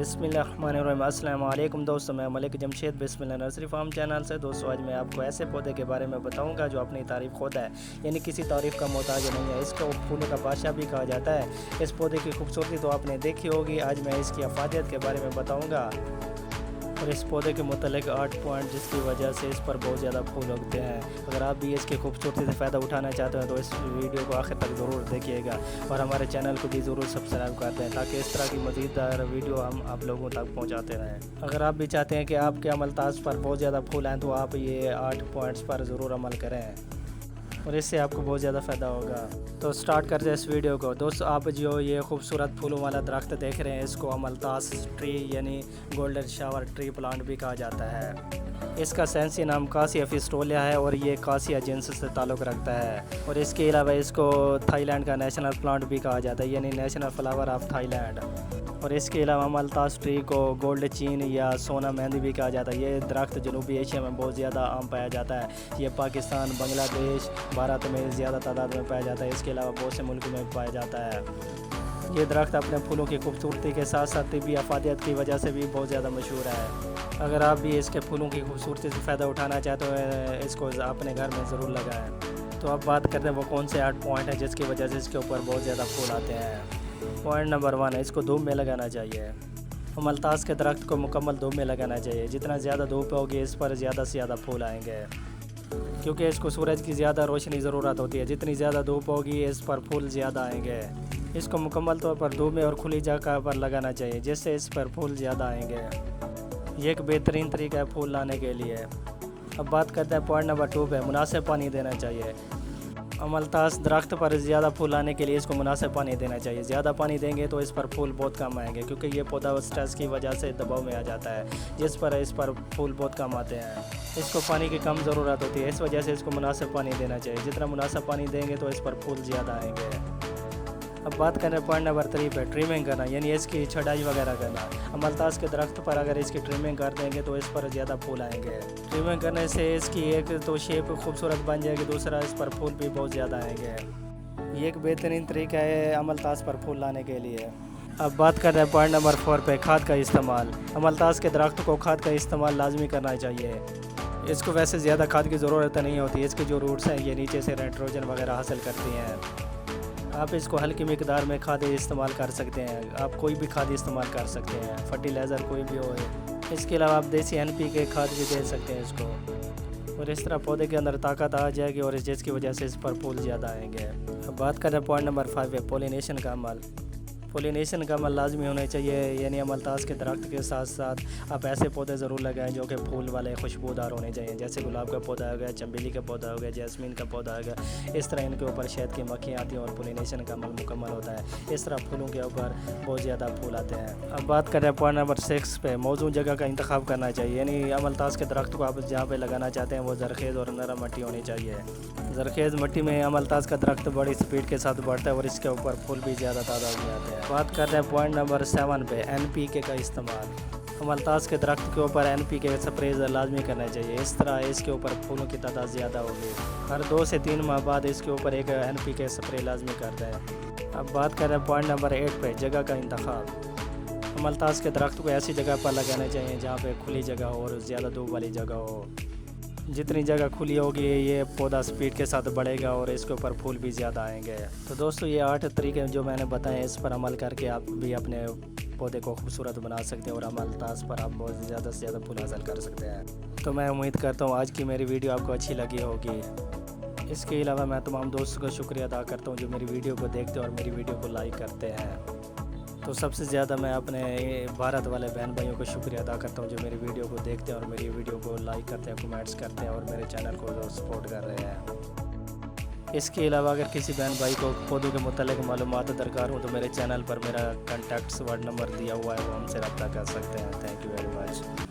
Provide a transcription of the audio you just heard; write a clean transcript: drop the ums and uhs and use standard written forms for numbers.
बिस्मिल्लाहिर्रहमानिर्रहीम। अस्सलाम वालेकुम दोस्तों, मैं मलिक जमशेद बिस्मिल्लाह नर्सरी फार्म चैनल से। दोस्तों आज मैं आपको ऐसे पौधे के बारे में बताऊंगा जो अपनी तारीफ खुद है, यानी किसी तारीफ का मोहताज नहीं है। इसको फूलों का बादशाह भी कहा जाता है। इस पौधे की खूबसूरती तो आपने देखी होगी, आज मैं इसकी अफादियत के बारे में बताऊँगा और इस पौधे के मुतल्लिक 8 पॉइंट जिसकी वजह से इस पर बहुत ज़्यादा फूल उगते हैं। अगर आप भी इसकी खूबसूरती से फ़ायदा उठाना चाहते हैं तो इस वीडियो को आखिर तक ज़रूर देखिएगा और हमारे चैनल को भी ज़रूर सब्सक्राइब कर दें ताकि इस तरह की मज़ीदार वीडियो हम आप लोगों तक पहुंचाते रहें। अगर आप भी चाहते हैं कि आपके अमलताज़ पर बहुत ज़्यादा फूल आएँ तो आप ये 8 पॉइंट्स पर ज़रूर अमल करें और इससे आपको बहुत ज़्यादा फ़ायदा होगा। तो स्टार्ट करते हैं इस वीडियो को। दोस्तों आप जो ये खूबसूरत फूलों वाला दरख्त देख रहे हैं इसको अमलतास ट्री यानी गोल्डन शावर ट्री प्लांट भी कहा जाता है। इसका साइंसी नाम कासिया फिस्टोलिया है और ये कासिया जिन्स से ताल्लुक़ रखता है। और इसके अलावा इसको थाईलैंड का नेशनल प्लांट भी कहा जाता है, यानी नेशनल फ्लावर ऑफ थाईलैंड। और इसके अलावा अमलतास ट्री को गोल्ड चीन या सोना मेहंदी भी कहा जाता है। ये दरख्त जनूबी एशिया में बहुत ज़्यादा आम पाया जाता है। ये पाकिस्तान, बांग्लादेश, भारत में ज़्यादा तादाद में पाया जाता है। इसके अलावा बहुत से मुल्क में पाया जाता है। ये दरख्त अपने फूलों की खूबसूरती के साथ साथ तिब्बी अफादियत की वजह से भी बहुत ज़्यादा मशहूर है। अगर आप भी इसके फूलों की खूबसूरती से फ़ायदा उठाना चाहते हो इसको अपने घर में ज़रूर लगाएं। तो अब बात करते हैं वो कौन से 8 पॉइंट हैं जिसकी वजह से इसके ऊपर बहुत ज़्यादा फूल आते हैं। पॉइंट नंबर 1 है, इसको धूप में लगाना चाहिए। अमलतास के दरख्त को मुकम्मल धूप में लगाना चाहिए। जितना ज़्यादा धूप होगी इस पर ज़्यादा से ज़्यादा फूल आएंगे, क्योंकि इसको सूरज की ज़्यादा रोशनी ज़रूरत होती है। जितनी ज़्यादा धूप होगी इस पर फूल ज़्यादा आएंगे। इसको मुकम्मल तौर पर धूप में और खुली जगह पर लगाना चाहिए जिससे इस पर फूल ज़्यादा आएंगे। ये एक बेहतरीन तरीका है फूल लाने के लिए। अब बात करते हैं पॉइंट नंबर 2 पे, मुनासिब पानी देना चाहिए। अमलतास दरख्त पर ज़्यादा फूल आने के लिए इसको मुनासिब पानी देना चाहिए। ज़्यादा पानी देंगे तो इस पर फूल बहुत कम आएंगे, क्योंकि ये पौधा स्ट्रेस की वजह से दबाव में आ जाता है जिस पर इस पर फूल बहुत कम आते हैं। इसको पानी की कम ज़रूरत होती है, इस वजह से इसको मुनासिब पानी देना चाहिए। जितना मुनासिब पानी देंगे तो इस पर फूल ज़्यादा आएंगे। अब बात करें पॉइंट नंबर 3 पे, ट्रिमिंग करना यानी इसकी छटाई वगैरह करना। अमलतास के दरख्त पर अगर इसकी ट्रिमिंग कर देंगे तो इस पर ज़्यादा फूल आएंगे। ट्रिमिंग करने से इसकी एक तो शेप खूबसूरत बन जाएगी, दूसरा इस पर फूल भी बहुत ज़्यादा आएंगे। ये एक बेहतरीन तरीका है अमलतास पर फूल लाने के लिए। अब बात कर रहे हैं पॉइंट नंबर 4 पे, खाद का इस्तेमाल। अमलतास के दरख्त को खाद का इस्तेमाल लाजमी करना चाहिए। इसको वैसे ज़्यादा खाद की ज़रूरत नहीं होती। इसके जो रूट्स हैं ये नीचे से नाइट्रोजन वगैरह हासिल करती हैं। आप इसको हल्की मिकदार में खाद इस्तेमाल कर सकते हैं। आप कोई भी खाद इस्तेमाल कर सकते हैं, फर्टिलाइज़र कोई भी हो। इसके अलावा आप देसी NPK खाद भी दे सकते हैं इसको, और इस तरह पौधे के अंदर ताकत आ जाएगी और जिसकी वजह से इस पर फूल ज़्यादा आएंगे। अब बात करें पॉइंट नंबर 5 है, पोलिनेशन का अमल। पोलिनेशन का अमल लाजमी होना चाहिए, यानी अमलतास के दरख्त के साथ साथ आप ऐसे पौधे ज़रूर लगाएं जो कि फूल वाले खुशबूदार होने चाहिए। जैसे गुलाब का पौधा हो गया, चमेली का पौधा हो गया, जैस्मीन का पौधा हो गया। इस तरह इनके ऊपर शहद की मक्खियाँ आती हैं और पोलिनेशन का अमल मुकम्मल होता है। इस तरह फूलों के ऊपर बहुत ज़्यादा फूल आते हैं। अब बात करें पॉइंट नंबर 6 पे, मौजूद जगह का इंतखाब करना चाहिए। यानी अमलतास के दरख्त को आप जहाँ पर लगाना चाहते हैं वो ज़रखेज़ और नरम मिट्टी होनी चाहिए। ज़रखेज़ मिट्टी में अमलतास का दरख्त बड़ी स्पीड के साथ बढ़ता है और इसके ऊपर फूल भी ज़्यादा तादाद में आते हैं। बात कर रहे हैं पॉइंट नंबर 7 पे, NPK का इस्तेमाल। अमलतास के दरख्त के ऊपर NPK स्प्रे लाजमी करना चाहिए। इस तरह इसके ऊपर फूलों की तादाद ज़्यादा होगी। हर 2 से 3 माह बाद इसके ऊपर एक NPK स्प्रे लाजमी करते हैं। अब बात कर रहे हैं पॉइंट नंबर 8 पे, जगह का इंतखाब। अमलतास के दरख्त को ऐसी जगह पर लगाना चाहिए जहाँ पे खुली जगह हो और ज़्यादा धूप वाली जगह हो। जितनी जगह खुली होगी ये पौधा स्पीड के साथ बढ़ेगा और इसके ऊपर फूल भी ज़्यादा आएंगे। तो दोस्तों ये 8 तरीके जो मैंने बताए इस पर अमल करके आप भी अपने पौधे को खूबसूरत बना सकते हैं और अमलतास पर आप बहुत ज़्यादा से ज़्यादा फूल हासिल कर सकते हैं। तो मैं उम्मीद करता हूँ आज की मेरी वीडियो आपको अच्छी लगी होगी। इसके अलावा मैं तमाम दोस्तों का शुक्रिया अदा करता हूँ जो मेरी वीडियो को देखते हैं और मेरी वीडियो को लाइक करते हैं। तो सबसे ज़्यादा मैं अपने भारत वाले बहन भाइयों को शुक्रिया अदा करता हूँ जो मेरी वीडियो को देखते हैं और मेरी वीडियो को लाइक करते हैं, कमेंट्स करते हैं और मेरे चैनल को सपोर्ट कर रहे हैं। इसके अलावा अगर किसी बहन भाई को पौधों के मुतालिक मालूमात दरकार हो तो मेरे चैनल पर मेरा कॉन्टैक्ट वर्ड नंबर दिया हुआ है, वो हमसे रब्ता कर सकते हैं। Thank you very much.